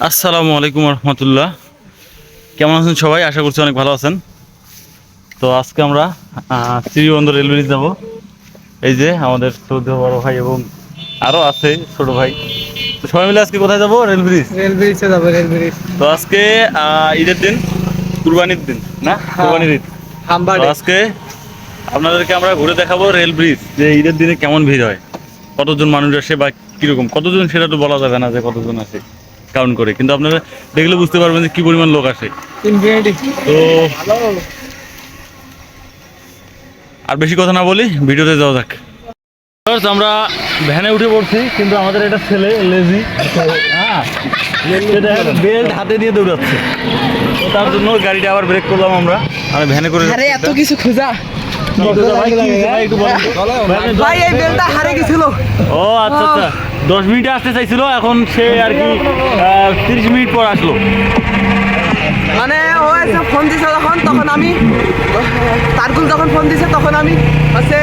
আসসালামু আলাইকুম রহমতুল্লাহ। কেমন আছেন সবাই? আশা করছি অনেক ভালো আছেন। তো আজকে আমরা শ্রীবন্দর রেল ব্রিজ যাবো। এই যে আমাদের সৌদি বড় ভাই এবং আরও আছে ছোট ভাই। তো সবাই মিলে আজকে কোথায় যাবো? Rail bridge. রেল ব্রিজে যাবো, রেল ব্রিজ। তো আজকে ঈদের দিন, কুরবানির দিন না, কুরবানির ঈদ। তো আজকে আপনাদেরকে আমরা ঘুরে দেখাবো রেল ব্রিজ, যে ঈদের দিনে কেমন ভিড় হয়, কতজন মানুষ আসে বা কিরকম, কতজন সেটা তো বলা যাবে না যে কতজন আসে কাউন্ট করে, কিন্তু আপনারা দেখলে বুঝতে পারবেন যে কি পরিমাণ লোক আসে। তো আর বেশি কথা না বলি, ভিডিওতে যাওয়া যাক। আমরা ভ্যানে উঠে পড়ছি, কিন্তু আমাদের একটা ছেলে লেজি, হ্যাঁ, বেল্ট হাতে দিয়ে দৌড়াচ্ছে। তো তার জন্য গাড়িটা আবার ব্রেক করলাম আমরা, আর ভ্যানে করে। এত কিছু খোঁজা ভাই, এই বেলটা হারিয়ে গেছিল। ও আচ্ছা আচ্ছা, 10 মিনিটে আসতে চাইছিল, এখন সে আর কি 30 মিনিট পর আসলো। মানে ও এসে ফোন দিছে যখন, তখন আমি তারকুল যখন ফোন দিছে তখন আমি হচ্ছে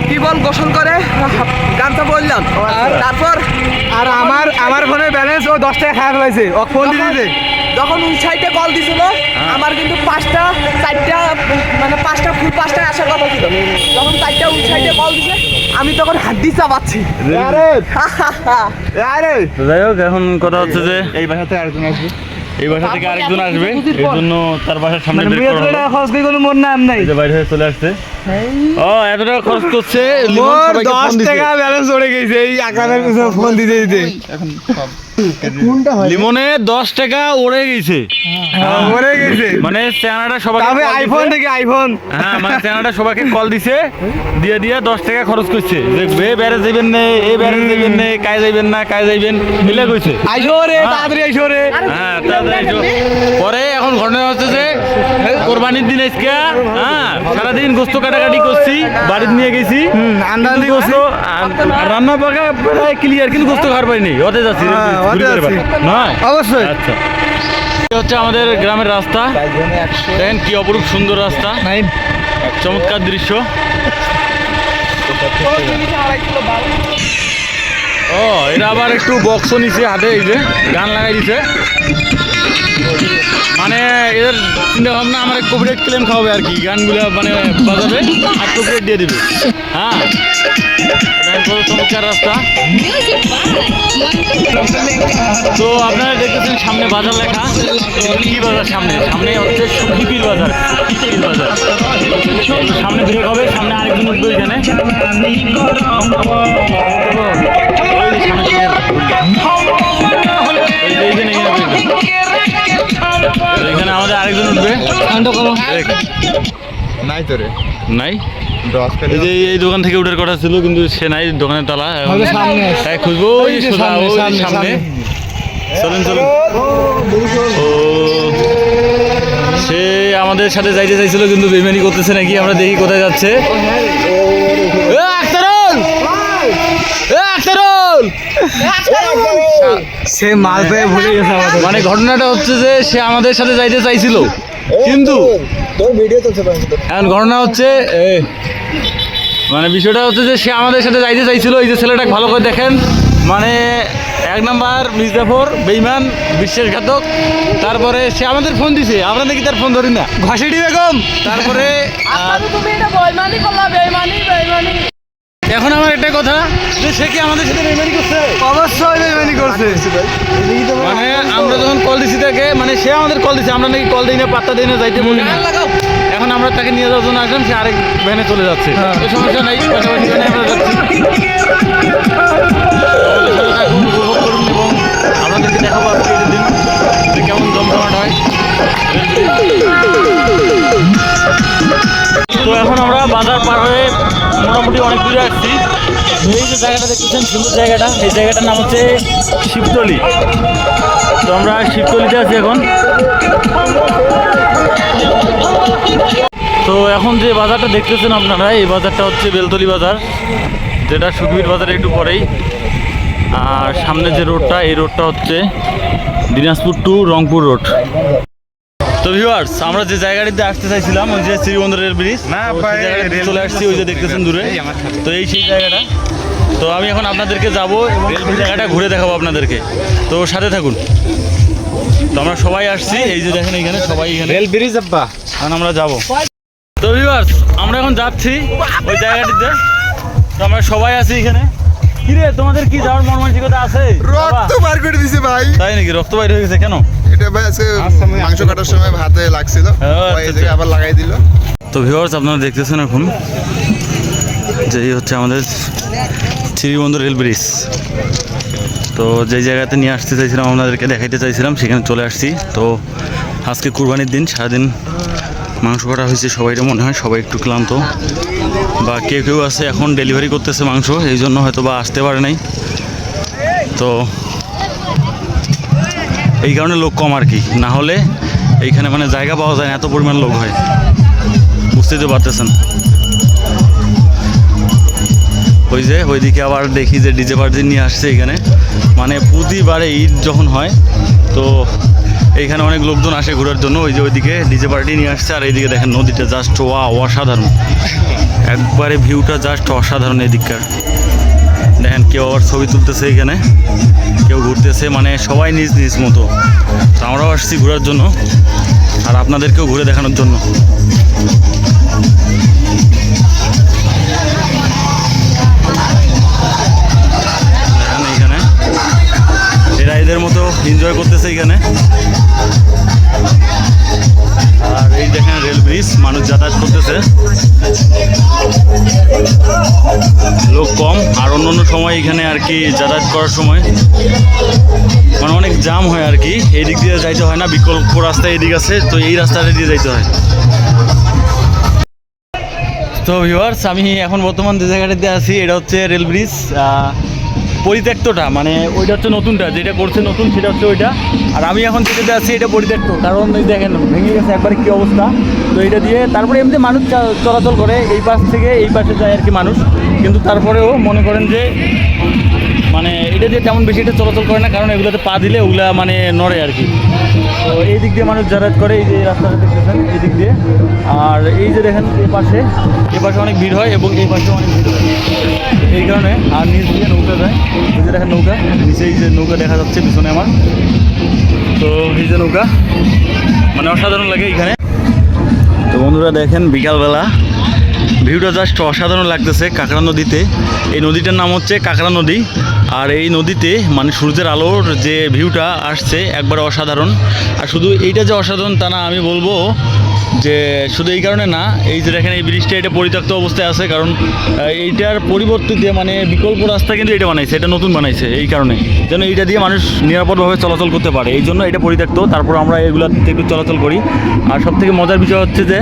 টিউবওয়েল গোসল করে গানটা বললাম। তারপর আর আমার ফোনে ব্যালেন্স ও 10 টাকা খারাপ হয়েছে, ও ফোন দিতে যখন ওই সাইডে কল দিছিল আমার কিন্তু 5টা 4টা মানে 5টা ফুল 5টায় আসার কথা ছিল। যখন 4টা ওই সাইডে কল দিছে আমি তখন হাত দিয়ে চাপাচ্ছি। যাই হোক, এখন কথা হচ্ছে যে এই বাসাতে আরেকজন আসবে, এই বাসা থেকে আরেকজন আসবে, এই জন্য তার বাসার সামনে ব্রেক করা হলো। খরচ করে কোনো মন নাম নাই, এই যে বাইরে হয়ে চলে আসছে। ও এত টাকা খরচ করছে, মোর 10 টাকা ব্যালেন্স উড়ে গেছে এই আকারের পিছনে ফোন দিতে দিতে। লিমনে 10 টাকা উড়ে গেছে, উড়ে গেছে মানে চেনাটা সবাইকে তবে আইফোন থেকে আইফোন, হ্যাঁ, মানে চেনাটা সবাইকে কল দিছে, দিয়ে 10 টাকা খরচ করছে, যে বেড়ে যাইবেন না, এই বেড়ে যাইবেন না, কাজ যাইবেন না, কাজ যাইবেন মিলে কইছে আইসো রে তাড়াতাড়ি আইসো রে। হ্যাঁ, তাড়াতাড়ি আইসো। পরে এখন ঘটনা হচ্ছে যে কোরবানির দিন আজকে, হ্যাঁ, সারাদিন গোস্ত কাটাকাটি করছি, বাড়িতে নিয়ে গেছি, আন্দাজি গোস্ত রান্না পাকা প্রায় ক্লিয়ার, কিন্তু গোস্ত খাওয়ার পাইনি, ওতে যাচ্ছি না। অবশ্যই। আচ্ছা, এটা হচ্ছে আমাদের গ্রামের রাস্তা, দেখেন কি অপরূপ সুন্দর রাস্তা, চমৎকার দৃশ্য। ও এরা আবার একটু বক্সও নিছে হাতে, এই যে গান লাগাই দিছে, মানে এদের চিন্তা ভাবনা আমার কপিরাইট ক্লেম খাওয়াবে আর কি, গানগুলো মানে বাজাবে আর কপিরাইট দিয়ে দেবে। হ্যাঁ, চমৎকার রাস্তা। তো আপনারা দেখতেছেন সামনে বাজার লেখা, কি বাজার? সামনে হচ্ছে সুখীপীর বাজার, পীর বাজার। সামনে ব্রেক হবে, সামনে আরেকজন উঠবে ওইখানে, এখানে আমাদের আরেকজন উঠবে, নাই তো রে, নাই। এই যে এই দোকান থেকে উঠার কথা ছিল, কিন্তু সে নাই, দোকানের তালা। তাই খুঁজবো সামনে। চলেন চলেন। ও সে আমাদের সাথে যাইতে চাইছিল, কিন্তু বেইমানি করতেছে নাকি, আমরা দেখি কোথায় যাচ্ছে। সে মাল পেয়ে ভুলে গেছে আমাদের। মানে ঘটনাটা হচ্ছে যে সে আমাদের সাথে যাইতে চাইছিল, কিন্তু এখন ঘটনা হচ্ছে মানে বিষয়টা হচ্ছে যে সে আমাদের সাথে যাইতে চাইছিল। এই যে ছেলেটা ভালো করে দেখেন, মানে 1 নাম্বার মির্জাফর, বেইমান, বিশ্বাসঘাতক। তারপরে সে আমাদের ফোন দিছে, আমরা নাকি তার ফোন ধরি না, ঘাসিটি বেগম। তারপরে এখন আমার একটা কথা, যে সে কি আমাদের সাথে বেইমানি করছে? অবশ্যই বেইমানি করছে। মানে আমরা যখন কল দিছি তাকে, মানে সে আমাদের কল দিছে, আমরা নাকি কল দিই না, পাত্তা দিই না, যাইতে বলি না। এখন আমরা তাকে নিয়ে যাওয়ার জন্য আসলাম, সে আরেক ভ্যানে চলে যাচ্ছে। তো সমস্যা নাই, পাশাপাশি ভ্যানে আমরা যাচ্ছি। উপভোগ করুন এবং আপনাদেরকে দেখাবো আজকে ঈদের দিন যে কেমন জমজমাট হয়। তো এখন আমরা বাজার পার হয়ে মোটামুটি অনেক দূরে আসছি। এই যে জায়গাটা দেখতেছেন, সুন্দর জায়গাটা, এই জায়গাটার নাম হচ্ছে শিবতলি। তো আমরা শিবতলিতে আছি এখন। তো এখন যে বাজারটা দেখতেছেন আপনারা, এই বাজারটা হচ্ছে বেলতলি বাজার, যেটা সুখবীর বাজারে একটু পরেই। আর সামনে যে রোডটা, এই রোডটা হচ্ছে দিনাজপুর টু রংপুর রোড। তো ভিউয়ার্স, আমরা যে জায়গাটিতে আসতে চাইছিলাম, ওই যে শ্রীবন্দর রেল ব্রিজ, চলে আসছি, ওই যে দেখতেছেন দূরে। তো এই সেই জায়গাটা, তো আমি এখন আপনাদেরকে যাব এবং এই জায়গাটা ঘুরে দেখাবো আপনাদেরকে, তো সাথে থাকুন। তো আমরা সবাই আসছি, এই যে দেখেন এইখানে সবাই এখানে রেল ব্রিজ আব্বা। এখন আমরা যাব। তো ভিউয়ার্স আমরা এখন যাচ্ছি ওই জায়গাটিতে, তো আমরা সবাই আছি এখানে। কিরে তোমাদের কি যাওয়ার মন মানসিকতা আছে? রক্ত বার করে দিছে ভাই। তাই নাকি? রক্ত বাইরে হয়ে গেছে কেন? এটা ভাই আজকে মাংস কাটার সময় হাতে লাগছিল, ওই জায়গায় আবার লাগাই দিল। তো ভিউয়ার্স আপনারা দেখতেছেন এখন যে এই হচ্ছে আমাদের শ্রীবন্ধু রেল ব্রিজ। তো যেই জায়গাতে নিয়ে আসতে চাইছিলাম, আপনাদেরকে দেখাইতে চাইছিলাম, সেখানে চলে আসছি। তো আজকে কুরবানির দিন, সারাদিন মাংস কাটা হয়েছে, সবাইটা মনে হয় সবাই একটু ক্লান্ত, বা কেউ কেউ আছে এখন ডেলিভারি করতেছে মাংস, এই জন্য হয়তো বা আসতে পারে নাই। তো এই কারণে লোক কম আর কি, না হলে এইখানে মানে জায়গা পাওয়া যায় না, এত পরিমাণ লোক হয়, বুঝতেই তো পারতেছেন। ওই যে ওইদিকে আবার দেখি যে ডিজে পার্টি নিয়ে আসছে এখানে, মানে প্রতিবারে ঈদ যখন হয় তো এইখানে অনেক লোকজন আসে ঘোরার জন্য। ওই যে ওইদিকে ডিজে পার্টি নিয়ে আসছে, আর এইদিকে দেখেন নদীটা জাস্ট অসাধারণ, একবারে ভিউটা জাস্ট অসাধারণ। এদিককার দেখেন কেউ আবার ছবি তুলতেছে এখানে, কেউ ঘুরতেছে, মানে সবাই নিজ নিজ মতো। তো আমরাও আসছি ঘোরার জন্য, আর আপনাদেরকেও ঘুরে দেখানোর জন্য। এইখানে এরা এদের মতো এনজয় করতেছে এইখানে। আর এই দেখেন রেল ব্রিজ, মানুষ যাতায়াত করতেছে, লোক কম। আর অন্য সময় এখানে আর কি যাতায়াত করার সময় মানে অনেক জাম হয় আর কি, এই দিক দিয়ে যাইতে হয় না, বিকল্প রাস্তা এদিক আছে, তো এই রাস্তাটা দিয়ে যাইতে হয়। তো ভিউয়ার্স আমি এখন বর্তমান যে জায়গাটাতে আছি এটা হচ্ছে রেল ব্রিজ পরিত্যক্তটা, মানে ওইটা হচ্ছে নতুনটা, যেটা করছে নতুন সেটা হচ্ছে ওইটা। আর আমি এখন যেটাতে আছি এটা পরিত্যক্ত, কারণ এই দেখেন ভেঙে গেছে একবারে কী অবস্থা। তো এটা দিয়ে তারপরে এমনি মানুষ চলাচল করে, এই পাশ থেকে এই পাশে যায় আর কি মানুষ, কিন্তু তারপরেও মনে করেন যে মানে এটা দিয়ে তেমন বেশি এটা চলাচল করে না, কারণ এগুলোতে পা দিলে ওগুলা মানে নড়ে আর কি। তো এই দিক দিয়ে মানুষ যাতায়াত করে, এই যে রাস্তাটা দেখতেছেন এই দিক দিয়ে। আর এই যে দেখেন এ পাশে অনেক ভিড় হয় এবং এই পাশে অনেক ভিড় হয়, এই কারণে। আর নিচ দিয়ে নৌকা যায়, এই যে দেখেন নৌকা, নিচে এই যে নৌকা দেখা যাচ্ছে পিছনে আমার। তো এই যে নৌকা, মানে অসাধারণ লাগে এইখানে। তো বন্ধুরা দেখেন বিকালবেলা ভিউটা জাস্ট অসাধারণ লাগতেছে কাঁকড়া নদীতে। এই নদীটার নাম হচ্ছে কাঁকড়া নদী, আর এই নদীতে মানে সূর্যের আলোর যে ভিউটা আসছে একবারে অসাধারণ। আর শুধু এইটা যে অসাধারণ তা না, আমি বলবো যে শুধু এই কারণে না, এই যে দেখেন এই ব্রিজটা এটা পরিত্যক্ত অবস্থায় আছে, কারণ এইটার পরিবর্তে মানে বিকল্প রাস্তা কিন্তু এটা বানাইছে, এটা নতুন বানাইছে এই কারণে, যেন এইটা দিয়ে মানুষ নিরাপদভাবে চলাচল করতে পারে, এই জন্য এটা পরিত্যক্ত। তারপর আমরা এগুলোতে একটু চলাচল করি। আর সবথেকে মজার বিষয় হচ্ছে যে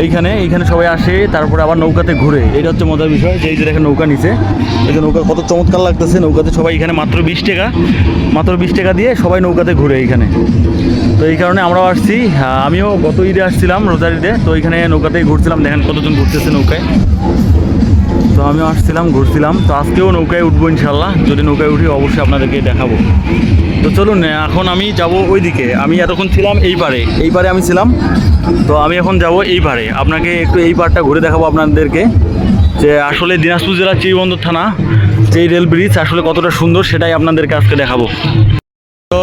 এইখানে সবাই আসে, তারপরে আবার নৌকাতে ঘুরে, এটা হচ্ছে মজার বিষয়। যে এই যে দেখেন নৌকা নিচে, এই যে নৌকা কত চমৎকার লাগতেছে, নৌকাতে সবাই এখানে মাত্র 20 টাকা দিয়ে সবাই নৌকাতে ঘুরে এইখানে। তো এই কারণে আমরাও আসছি, আমিও গত ঈদে আসছিলাম, রোজার ঈদে, তো এইখানে নৌকাতেই ঘুরছিলাম, দেখেন কতজন ঘুরতেছে নৌকায়। তো আমিও আসছিলাম, ঘুরছিলাম। তো আজকেও নৌকায় উঠবো ইনশাল্লাহ, যদি নৌকায় উঠি অবশ্যই আপনাদেরকে দেখাবো। তো চলুন এখন আমি যাব ওই দিকে। আমি এতক্ষণ ছিলাম এই পারে আমি ছিলাম, তো আমি এখন যাব এই পারে, আপনাকে একটু এই পারটা ঘুরে দেখাবো আপনাদেরকে, যে আসলে দিনাজপুর জেলার শ্রীবন্দর থানা যে রেল ব্রিজ আসলে কতটা সুন্দর সেটাই আপনাদেরকে আজকে দেখাবো। তো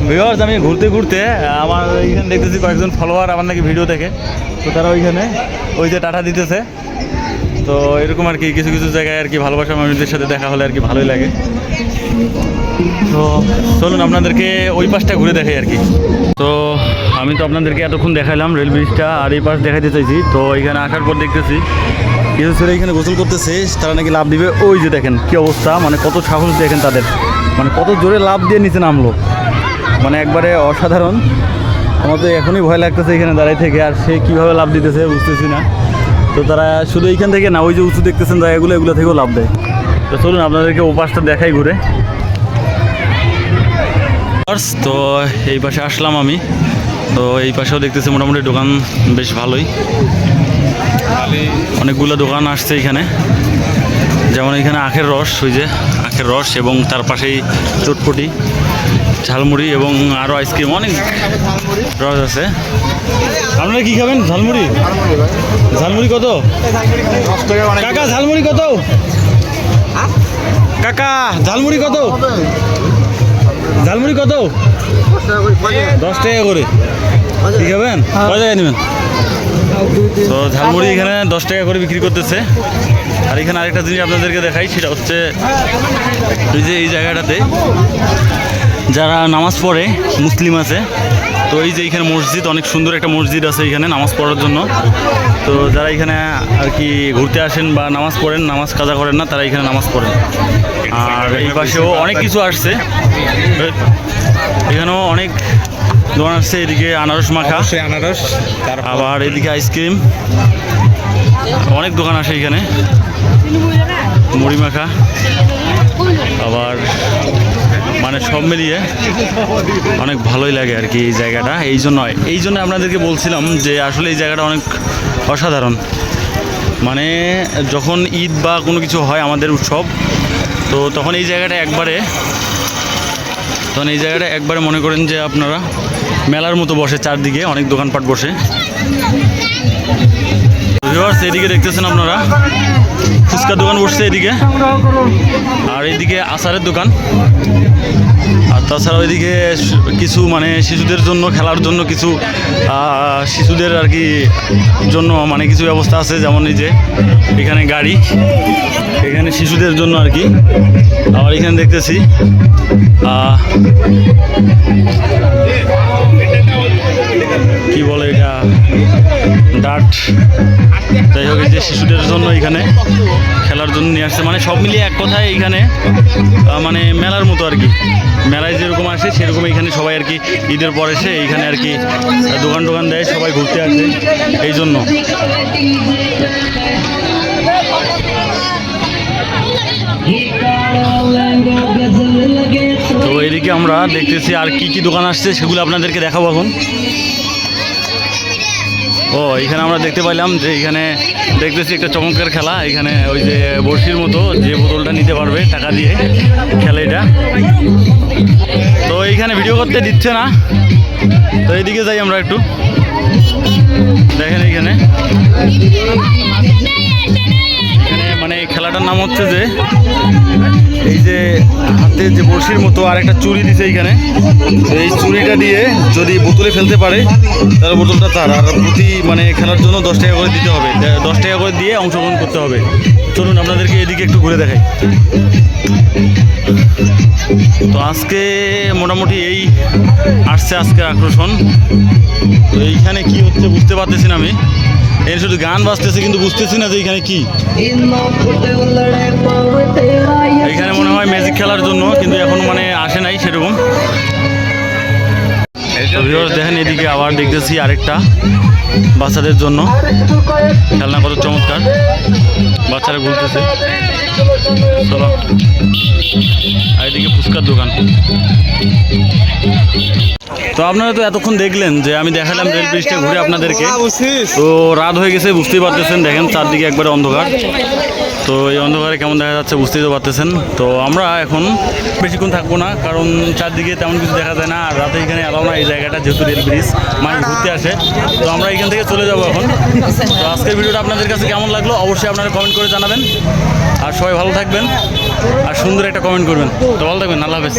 ভিউয়ার্স আমি ঘুরতে ঘুরতে আমার এইখানে দেখতেছি কয়েকজন ফলোয়ার আমার নাকি ভিডিও দেখে, তো তারা ওই যে টাটা দিতেছে। তো এরকম আর কি কিছু কিছু জায়গায় আর কি ভালোবাসা মানুষদের সাথে দেখা হলে আর কি ভালোই লাগে। তো চলুন আপনাদেরকে ওই পাশটা ঘুরে দেখাই আর কি। তো আমি তো আপনাদেরকে এতক্ষণ দেখাইলাম রেল ব্রিজটা, আর এই পাশ দেখাইতে চাইছি। তো এখানে আসার পর দেখতেছি কিছু ছেলে এখানে গোসল করতেছে, তারা নাকি লাভ দিবে। ওই যে দেখেন কি অবস্থা, মানে কত সাহস দেখেন তাদের, মানে কত জোরে লাভ দিয়ে নিচে নামলো, মানে একবারে অসাধারণ। আমার তো এখনই ভয় লাগতেছে এখানে দাঁড়াই থেকে, আর সে কীভাবে লাভ দিতেছে বুঝতেছি না। তো তারা শুধু এইখান থেকে না, ওই যে উঁচু দেখতেছেন জায়গাগুলো, এগুলো থেকেও লাভ দেয়। তো চলুন আপনাদেরকে ও পাশটা দেখাই ঘুরে। তো এই পাশে আসলাম আমি, তো এই পাশেও দেখতেছি মোটামুটি দোকান বেশ ভালোই, অনেকগুলো দোকান আসছে এখানে। যেমন এখানে আখের রস, ওই যে আখের রস, এবং তার পাশেই চটপটি, ঝালমুড়ি এবং আরও আইসক্রিম, অনেক রস আছে। আপনারা কি খাবেন? ঝালমুড়ি? ঝালমুড়ি কত কাকা? ঝালমুড়ি কত? কাকা ঝালমুড়ি কত? ঝালমুড়ি কত? 10 টাকা করে। ঠিক হবেন? কয় জায়গায় নেবেন? তো ঝালমুড়ি এখানে 10 টাকা করে বিক্রি করতেছে। আর এখানে আরেকটা জিনিস আপনাদেরকে দেখাই, সেটা হচ্ছে এই যে এই জায়গাটাতে যারা নামাজ পড়ে মুসলিম আছে, তো এই যে এখানে মসজিদ, অনেক সুন্দর একটা মসজিদ আছে এখানে নামাজ পড়ার জন্য। তো যারা এখানে আর কি ঘুরতে আসেন বা নামাজ পড়েন, নামাজ কাজা করেন না, তারা এখানে নামাজ পড়েন। আর এই পাশেও অনেক কিছু আসছে, এখানেও অনেক দোকান আসছে। এদিকে আনারস মাখা, আনারস, আবার এদিকে আইসক্রিম, অনেক দোকান আসে এখানে, মুড়ি মাখা, আবার মানে সব মিলিয়ে অনেক ভালোই লাগে আর কি এই জায়গাটা। এই জন্য আপনাদেরকে বলছিলাম যে আসলে এই জায়গাটা অনেক অসাধারণ। মানে যখন ঈদ বা কোনো কিছু হয় আমাদের উৎসব, তো তখন এই জায়গাটা একবারে মনে করেন যে আপনারা মেলার মতো বসে, চারদিকে অনেক দোকানপাট বসে। এদিকে দেখতেছেন আপনারা ফুচকার দোকান বসছে এদিকে, আর এদিকে আচারের দোকান, আর তাছাড়াও এদিকে কিছু মানে শিশুদের জন্য খেলার জন্য কিছু শিশুদের আর কি জন্য মানে কিছু ব্যবস্থা আছে, যেমন এই যে এখানে গাড়ি, এখানে শিশুদের জন্য আর কি। আবার এখানে দেখতেছি কি বলে এটা, ডাট, যাই হোক এই যে শিশুদের জন্য এখানে খেলার জন্য নিয়ে আসছে। মানে সব মিলিয়ে এক কথায় এখানে মানে মেলার মতো আর কি, মেলায় যেরকম আসে সেরকম এখানে সবাই আর কি ঈদের পর এসে এইখানে আর কি দোকান দেয়, সবাই ঘুরতে আসে এই জন্য। তো এদিকে আমরা দেখতেছি আর কি কি দোকান আসছে, সেগুলো আপনাদেরকে দেখাবো এখন। ও এখানে আমরা দেখতে পাইলাম যে এখানে দেখতেছি একটা চমৎকার খেলা, এখানে ওই যে বড়শির মতো, যে বোতলটা নিতে পারবে টাকা দিয়ে খেলে এটা। তো এইখানে ভিডিও করতে দিচ্ছে না, তো এইদিকে যাই আমরা একটু, দেখেন এইখানে মানে খেলাটার নাম হচ্ছে যে এই যে হাতে যে বড়শির মতো আর একটা চুরি দিছে এইখানে, এই চুরিটা দিয়ে যদি বোতলে ফেলতে পারে তাহলে বোতলটা তার, আর প্রতি মানে খেলার জন্য 10 টাকা করে দিতে হবে, 10 টাকা করে দিয়ে অংশগ্রহণ করতে হবে। চলুন আপনাদেরকে এদিকে একটু ঘুরে দেখাই। তো আজকে মোটামুটি এই আসছে আজকের আকর্ষণ। তো এইখানে কি হচ্ছে বুঝতে পারতেছি না আমি, এর শুধু গান বাজতেছে কিন্তু বুঝতেছি না যে এইখানে কি। এইখানে মনে হয় ম্যাজিক খেলার জন্য, কিন্তু এখন মানে আসে নাই সেরকম। দেখেন এদিকে আবার দেখতেছি আরেকটা বাচ্চাদের জন্য খেলনা, কত চমৎকার, বাচ্চারা ঘুরতেছে। চলো, আর এদিকে ফুচকার দোকান। তো আপনারা তো এতক্ষণ দেখলেন যে আমি দেখালাম রেল ব্রিজটা ঘুরে আপনাদেরকে। তো রাত হয়ে গেছে, বুঝতেই পারতেছেন, দেখেন চারদিকে একবারে অন্ধকার। তো এই অন্ধকারে কেমন দেখা যাচ্ছে বুঝতেই তো পারতেছেন। তো আমরা এখন বেশিক্ষণ থাকবো না, কারণ চারদিকে তেমন কিছু দেখা যায় না, আর রাতে এখানে এলাও না এই জায়গাটা, যেহেতু রেল ব্রিজ মানুষ ঘুরতে আসে। তো আমরা এখান থেকে চলে যাবো এখন। তো আজকের ভিডিওটা আপনাদের কাছে কেমন লাগলো অবশ্যই আপনারা কমেন্ট করে জানাবেন, আর সবাই ভালো থাকবেন আর সুন্দর একটা কমেন্ট করবেন। তো ভালো থাকবেন, আল্লাহ হাফেজ।